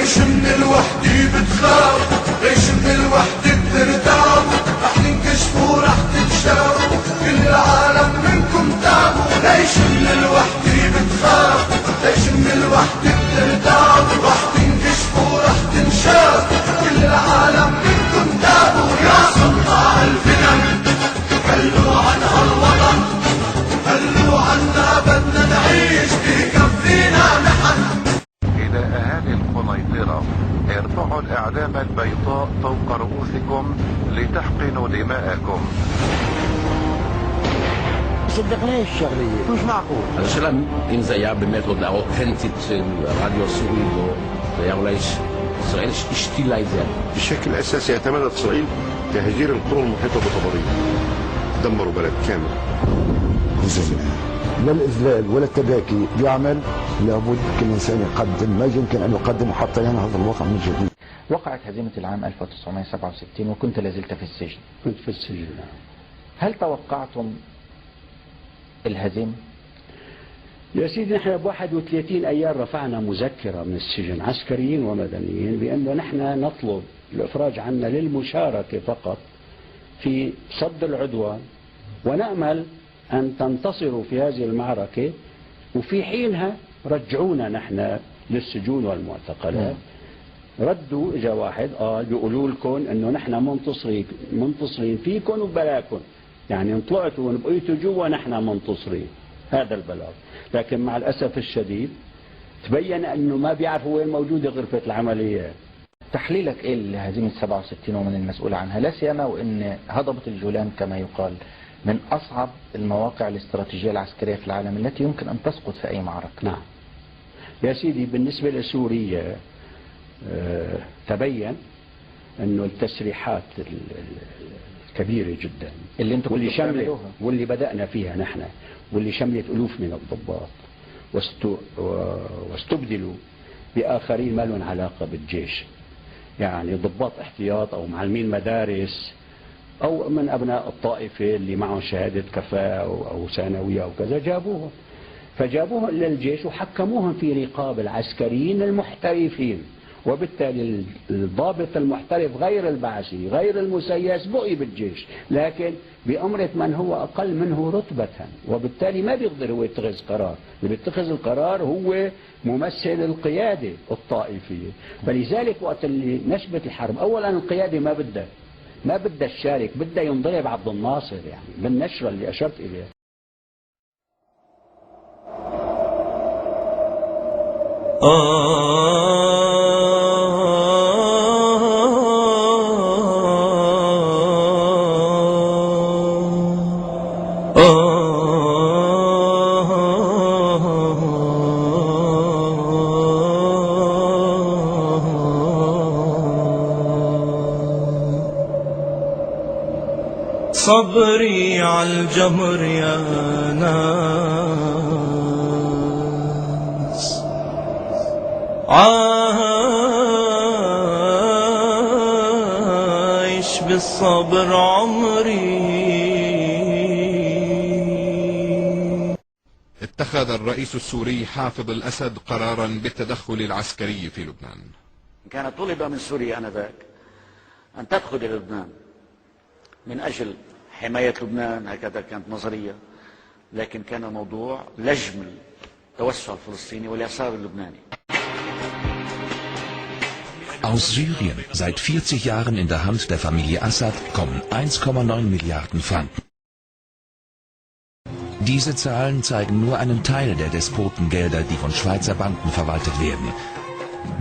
ليش من الوحدة بتخاف؟ ليش من الوحدة بترتاب؟ رح تنكشفوا رح تتشافوا، كل العالم منكم تابوا. ليش من الوحدة بتخاف؟ ليش من الوحدة بترتاب؟ رح تنكشفوا رح تنشافوا، كل العالم منكم تابوا. يا صناع الفتن خلوا عن هالوطن، خلوا عنا بدنا نعيش بكفينا محن. إلى أهالي القنيطرة، ارفعوا الأعلام البيضاء فوق رؤوسكم لتحقنوا دماءكم. صدقناش الشغلية مش معقول. השאלה אם זה היה באמת הודעה אותנטית של רדיו סורי או זה היה אולי ישראל השתילה את זה. بشكل أساسي اعتمدت إسرائيل تهجير القرى المحيطة بطبرية، دمروا بلد كامل. لا الإذلال ولا التباكي بيعمل، لابد كل إنسان يقدم ما يمكن أن يقدمه حتى ينهض الوطن من جديد. وقعت هزيمة العام 1967 وكنت لازلت في السجن. كنت في السجن. هل توقعتم الهزيمة؟ يا سيدي نحن ب 31 أيار رفعنا مذكرة من السجن عسكريين ومدنيين بأنه نحن نطلب الإفراج عنا للمشاركة فقط في صد العدوان، ونأمل أن تنتصروا في هذه المعركة، وفي حينها رجعونا نحن للسجون والمعتقلات. ردوا إجا واحد قال بيقولوا لكم أنه نحن منتصرين فيكم وبلاكم، يعني ان طلعتوا وبقيتوا جوا نحن منتصرين. هذا البلاغ. لكن مع الأسف الشديد تبين أنه ما بيعرفوا وين موجودة غرفة العمليات. تحليلك إيه لهزيمة 67 ومن المسؤول عنها، لا سيما وأن هضبة الجولان كما يقال من أصعب المواقع الاستراتيجية العسكرية في العالم التي يمكن أن تسقط في أي معركة؟ نعم يا سيدي، بالنسبة لسوريا تبين أنه التسريحات كبيرة جدا اللي انتم واللي شملت واللي بدأنا فيها نحن، واللي شملت ألوف من الضباط واستبدلوا بآخرين ما لهم علاقة بالجيش، يعني ضباط احتياط أو معلمين مدارس أو من أبناء الطائفة اللي معهم شهادة كفاءة أو ثانوية أو كذا، فجابوهم للجيش وحكموهم في رقاب العسكريين المحترفين. وبالتالي الضابط المحترف غير البعثي غير المسيس بقي بالجيش، لكن بأمرة من هو أقل منه رتبة، وبالتالي ما بيقدر هو يتخذ قرار. اللي بيتخذ القرار هو ممثل القيادة الطائفية. فلذلك وقت اللي نشبت الحرب، أولا القيادة ما بدها تشارك، بدها ينضرب عبد الناصر، يعني بالنشرة اللي أشرت إليها. صبري عالجمر يا ناس، عايش بالصبر عمري. اتخذ الرئيس السوري حافظ الأسد قرارا بالتدخل العسكري في لبنان. كان طلب من سوريا آنذاك أن تدخل إلى لبنان من أجل حماية لبنان، هكذا كانت نظرية، لكن كان الموضوع لجم التوسع الفلسطيني واليسار اللبناني. Aus Syrien, seit 40 Jahren in der Hand der Familie Assad, kommen 1,9 Milliarden Franken. Diese Zahlen zeigen nur einen Teil der Despotengelder, die von Schweizer Banken verwaltet werden.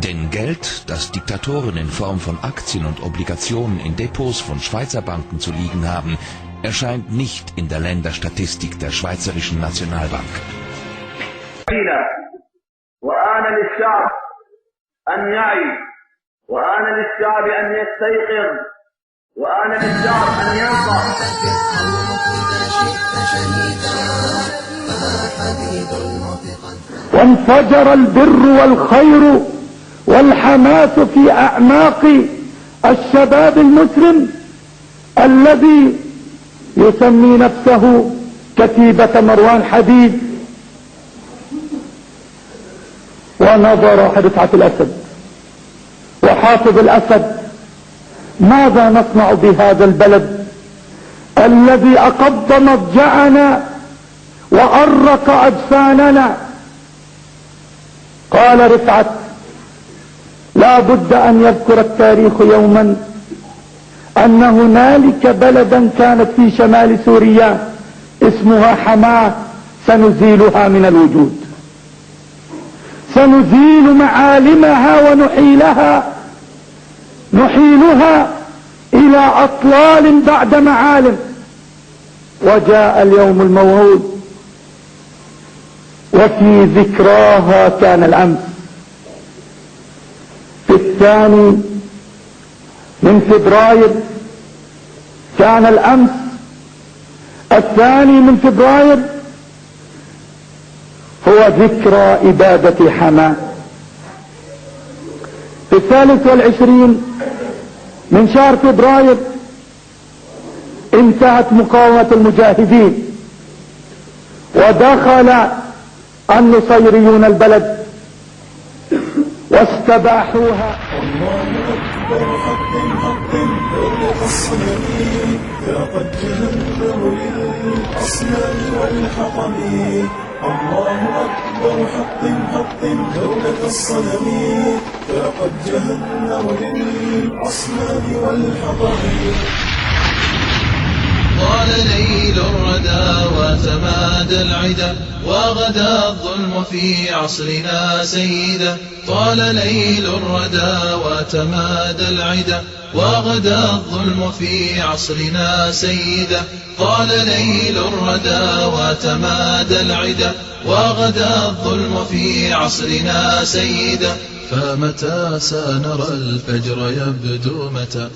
Denn Geld, das Diktatoren in Form von Aktien und Obligationen in Depots von Schweizer Banken zu liegen haben, erscheint nicht in der Länderstatistik der Schweizerischen Nationalbank. وآن للشعب أن يعي، وآن للشعب أن يستيقظ، وآن للشعب أن ينصح. وانفجر البر والخير والحماس في أعماق الشباب المسلم الذي يسمي نفسه كتيبة مروان حديد، ونظر رفعت الأسد حافظ الأسد: ماذا نصنع بهذا البلد الذي أقض مضجعنا وأرق أجفاننا؟ قال رفعت: لا بد أن يذكر التاريخ يوما أن هنالك بلدا كانت في شمال سوريا اسمها حماة سنزيلها من الوجود، سنزيل معالمها نحيلها إلى أطلال بعد معالم. وجاء اليوم الموعود، وفي ذكراها كان الأمس، في 2 من فبراير كان الأمس، 2 من فبراير هو ذكرى إبادة حماة. في 23 من شهر فبراير انتهت مقاومة المجاهدين ودخل النصيريون البلد واستباحوها. لقد جهنم للأصنام والحطم. الله أكبر حق دولة الصنم. لقد جهنم للأصنام والحطم. طال ليل الردى وتمادى العدا وغدا الظلم في عصرنا سيدا. طال ليل الردى وتمادى العدا وغدا الظلم في عصرنا سيدا. طال ليل الردى وتمادى العدا وغدا الظلم في عصرنا سيدا. فمتى سنرى الفجر يبدو متى